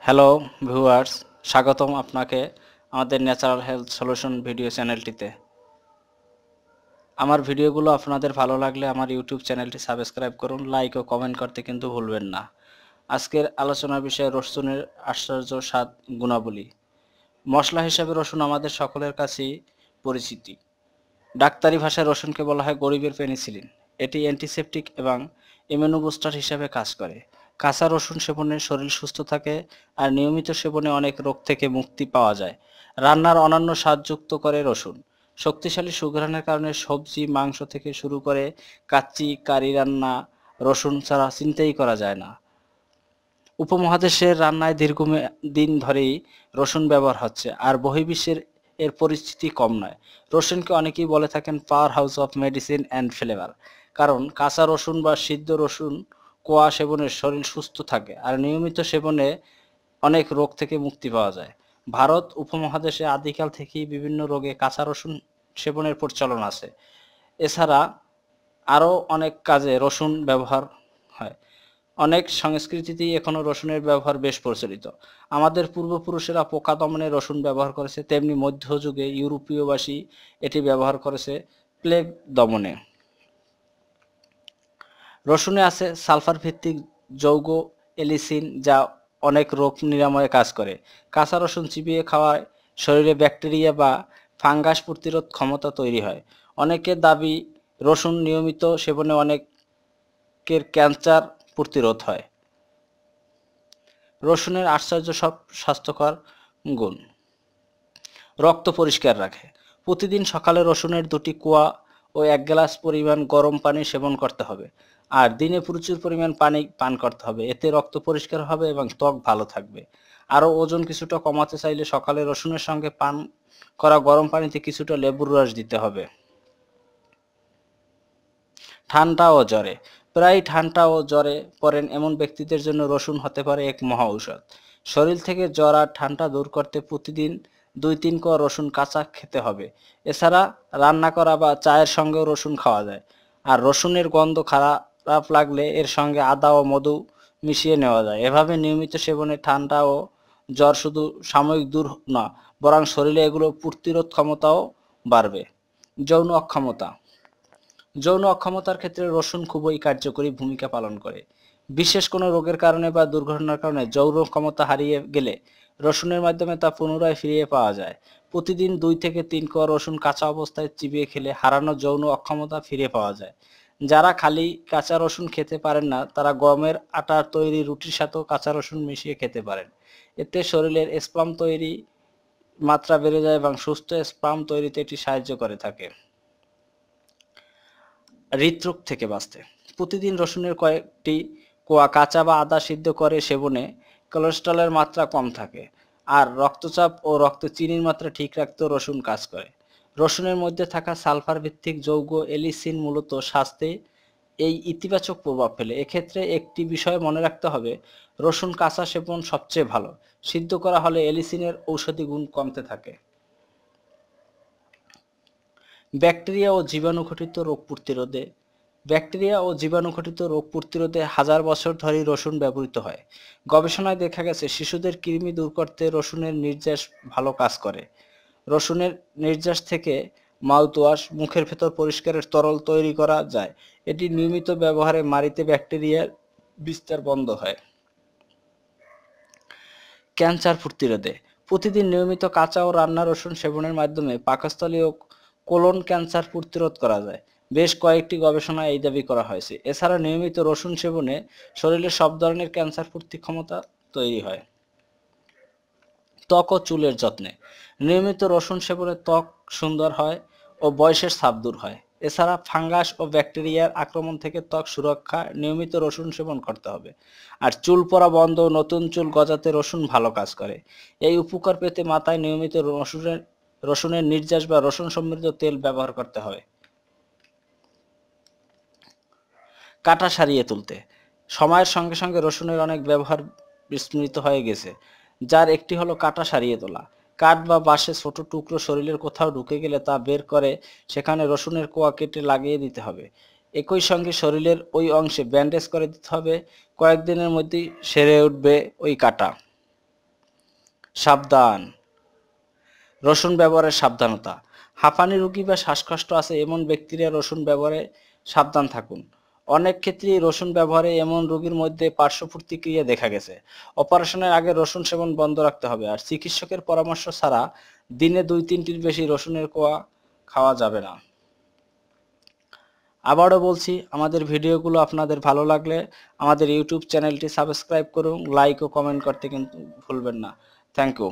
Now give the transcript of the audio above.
Hello viewers, স্বাগতম আপনাকে আমাদের ন্যাচারাল হেলথ সলিউশন ভিডিও চ্যানেলটিতে। আমার ভিডিওগুলো আপনাদের ভালো লাগলে আমার ইউটিউব চ্যানেলটি সাবস্ক্রাইব করুন, লাইক ও কমেন্ট করতে কিন্তু ভুলবেন না। আজকের আলোচনার বিষয় রসুনের আশ্চর্য স্বাদ গুণাবলী। মশলা হিসেবে রসুন আমাদের সকলের কাছেই পরিচিতি। ডাক্তারি ভাষায় রসুনকে বলা হয় গরিবের পেনিসিলিন। এটি অ্যান্টিসেপটিক এবং ইমিউনো বুস্টার হিসেবে কাজ করে। কাঁচা রসুন সেবনে শরীর সুস্থ থাকে আর নিয়মিত সেবনে অনেক রোগ থেকে মুক্তি পাওয়া যায়। রান্নার অনন্য স্বাদযুক্ত করে রসুন। শক্তিশালী সুঘ্রাণের কারণে সবজি, মাংস থেকে শুরু করে কাচ্চি, কারি রান্না রসুন ছাড়া চিন্তাই করা যায় না। উপমহাদেশের রান্নায় দিন ধরেই রসুন ব্যবহার হচ্ছে, আর বহির্বিশ্বের এর পরিস্থিতি কম নয়। রসুনকে অনেকেই বলে থাকেন power house of medicine and flavour, কারণ কাঁচা রসুন বা সিদ্ধ রসুন কোয়া সেবনে শরীর সুস্থ থাকে আর নিয়মিত সেবনে অনেক রোগ থেকে মুক্তি পাওয়া যায়। ভারত উপমহাদেশে আদিকাল থেকেই বিভিন্ন রোগে কাঁচা রসুন সেবনের প্রচলন আছে। এছাড়া আরও অনেক কাজে রসুন ব্যবহার হয়। অনেক সংস্কৃতিতেই এখনও রসুনের ব্যবহার বেশ প্রচলিত। আমাদের পূর্বপুরুষেরা পোকা দমনে রসুন ব্যবহার করেছে, তেমনি মধ্যযুগে ইউরোপীয়বাসী এটি ব্যবহার করেছে প্লেগ দমনে। রসুনে আছে সালফার ভিত্তিক যৌগ এলিসিন, যা অনেক রোগ নিরাময়ে কাজ করে। কাঁচা রসুন চিবিয়ে খাওয়ায় শরীরে ব্যাকটেরিয়া বা ফাঙ্গাস প্রতিরোধ ক্ষমতা তৈরি হয়। অনেকের দাবি রসুন নিয়মিত সেবনে অনেকের ক্যান্সার প্রতিরোধ হয়। রসুনের আশ্চর্য সব স্বাস্থ্যকর গুণ। রক্ত পরিষ্কার রাখে। প্রতিদিন সকালে রসুনের 2টি কোয়া ও 1 গ্লাস পরিমাণ গরম পানি সেবন করতে হবে, আর দিনে প্রচুর পরিমাণ পানি পান করতে হবে। এতে রক্ত পরিষ্কার হবে এবং ত্বক ভালো থাকবে। আরও ওজন কিছুটা কমাতে চাইলে সকালে রসুনের সঙ্গে পান করা গরম পানিতে কিছুটা লেবুর রস দিতে হবে। ঠান্ডা ও জ্বরে। প্রায় ঠান্ডা ও জ্বরে পড়েন এমন ব্যক্তিদের জন্য রসুন হতে পারে এক মহা ঔষধ। শরীর থেকে জ্বর আর ঠান্ডা দূর করতে প্রতিদিন 2-3 কোয়া রসুন কাঁচা খেতে হবে। এছাড়া রান্না করা বা চায়ের সঙ্গেও রসুন খাওয়া যায়। আর রসুনের গন্ধ খারাপ লাগলে এর সঙ্গে আদা ও মধু মিশিয়ে নেওয়া যায়। এভাবে নিয়মিত সেবনে ঠান্ডা ও জ্বর শুধু সাময়িক দূর না, বরং শরীরে এগুলো প্রতিরোধ ক্ষমতাও বাড়বে। যৌন অক্ষমতা। যৌন অক্ষমতার ক্ষেত্রে রসুন খুবই কার্যকরী ভূমিকা পালন করে। বিশেষ কোনো রোগের কারণে বা দুর্ঘটনার কারণে যৌন ক্ষমতা হারিয়ে গেলে রসুনের মাধ্যমে তা পুনরায় ফিরিয়ে পাওয়া যায়। প্রতিদিন 2 থেকে 3 কোয়া রসুন কাঁচা অবস্থায় চিবিয়ে খেলে হারানো যৌন অক্ষমতা ফিরে পাওয়া যায়। যারা খালি কাঁচা রসুন খেতে পারেন না, তারা গমের আটার তৈরি রুটির সাথেও কাঁচা রসুন মিশিয়ে খেতে পারেন। এতে শরীরের স্পাম তৈরি মাত্রা বেড়ে যায় এবং সুস্থ স্পাম তৈরিতে এটি সাহায্য করে থাকে। হৃদরোগ থেকে বাঁচতে প্রতিদিন রসুনের কয়েকটি কোয়া কাঁচা বা আদা সিদ্ধ করে সেবনে কোলেস্টেরলের মাত্রা কম থাকে, আর রক্তচাপ ও রক্তে চিনির মাত্রা ঠিক রাখতেও রসুন কাজ করে। রসুনের মধ্যে থাকা সালফার ভিত্তিক যৌগ এলিসিন মূলত স্বাস্থ্যে এই ইতিবাচক প্রভাব ফেলে। এক্ষেত্রে একটি বিষয় মনে রাখতে হবে, রসুন কাঁচা সেবন সবচেয়ে ভালো। সিদ্ধ করা হলে এলিসিনের ঔষধি গুণ কমতে থাকে। ব্যাকটেরিয়া ও জীবাণুঘটিত রোগ প্রতিরোধে হাজার বছর ধরেই রসুন ব্যবহৃত হয়। গবেষণায় দেখা গেছে শিশুদের কৃমি দূর করতে রসুনের নির্যাস ভালো কাজ করে। রসুনের নির্যাস থেকে মাউথওয়াশ, মুখের ভেতর পরিষ্কারের তরল তৈরি করা যায়। এটি নিয়মিত ব্যবহারে মাড়িতে ব্যাকটেরিয়ার বিস্তার বন্ধ হয়। ক্যান্সার প্রতিরোধে প্রতিদিন নিয়মিত কাঁচা ও রান্না রসুন সেবনের মাধ্যমে পাকস্থলী ও কোলন ক্যান্সার প্রতিরোধ করা যায়। বেশ কয়েকটি গবেষণায় এই দাবি করা হয়েছে। এছাড়া নিয়মিত রসুন সেবনে শরীরের সব ধরনের ক্যান্সার ক্ষমতা তৈরি হয়। ত্বক ও চুলের যত্নে নিয়মিত রসুন সেবনে ত্বক সুন্দর হয় ও বয়সের ছাপ দূর হয়। এছাড়া ফাঙ্গাস ও ব্যাকটেরিয়ার আক্রমণ থেকে ত্বক সুরক্ষা নিয়মিত রসুন সেবন করতে হবে। আর চুল পড়া বন্ধ ও নতুন চুল গজাতে রসুন ভালো কাজ করে। এই উপকার পেতে মাথায় নিয়মিত রসুনের নির্যাস বা রসুন সমৃদ্ধ তেল ব্যবহার করতে হবে। কাটা সারিয়ে তুলতে সময়ের সঙ্গে সঙ্গে রসুনের অনেক ব্যবহার বিস্মৃত হয়ে গেছে, যার একটি হলো কাটা সারিয়ে তোলা। কাঠ বা বাঁশের ছোট টুকরো শরীরের কোথাও ঢুকে গেলে তা বের করে সেখানে রসুনের কোয়া কেটে লাগিয়ে দিতে হবে। একই সঙ্গে শরীরের ওই অংশে ব্যান্ডেজ করে দিতে হবে। কয়েকদিনের মধ্যেই সেরে উঠবে ওই কাটা। সাবধান, রসুন ব্যবহারে সাবধানতা। হাঁপানি রোগী বা শ্বাসকষ্ট আছে এমন ব্যক্তিরা রসুন ব্যবহারে সাবধান থাকুন। অনেক ক্ষেত্রেই রসুন ব্যবহারে এমন রোগীর মধ্যে পার্শ্ব প্রতিক্রিয়া দেখা গেছে। অপারেশনের আগে রসুন সেবন বন্ধ রাখতে হবে, আর চিকিৎসকের পরামর্শ ছাড়া দিনে 2-3টির বেশি রসুনের কোয়া খাওয়া যাবে না। আবারও বলছি, আমাদের ভিডিওগুলো আপনাদের ভালো লাগলে আমাদের ইউটিউব চ্যানেলটি সাবস্ক্রাইব করুন, লাইক ও কমেন্ট করতে কিন্তু ভুলবেন না। Thank you.